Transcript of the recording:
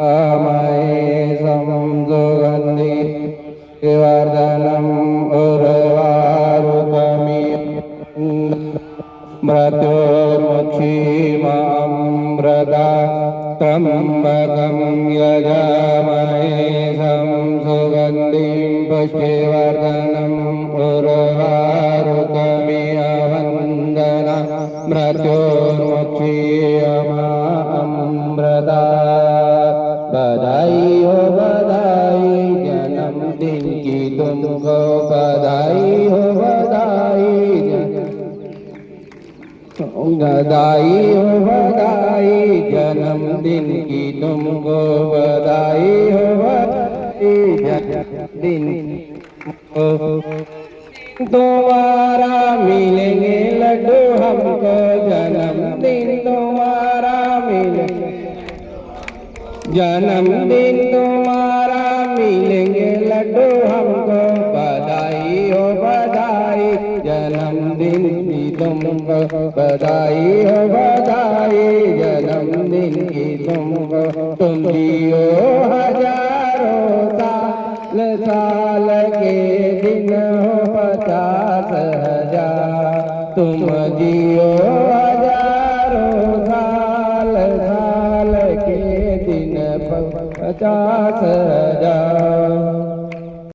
अमये संसुगन्धि वर्धनम् उर्वारुकमि मृत्युर्मुक्षीमामृता त्र्यम्बकं यजामहे संसुगन्धिं पुष्टिवर्धनम् उर्वारुकमियवन्दना मृत्युर्मुक्षीयमामृता। बधाई हो बधाई जन्मदिन की तुमको, बधाई हो बधाई बधाई हो बधाई जन्मदिन की तुमको, बधाई हो बधाई जन्मदिन को। दोबारा मिलेंगे लड्डू हमको, जन्मदिन तुम्हारा मिलेंगे, जन्मदिन तुम्हारा मिलेंगे लड्डू हमको। बधाई हो बधाई जन्मदिन की तुमको, बधाई हो बधाई जन्मदिन की तुमको। तुम जियो हजारों साल, साल के दिन हो 50,000। तुम जियो हजारों साल, साल के दिन 50,000।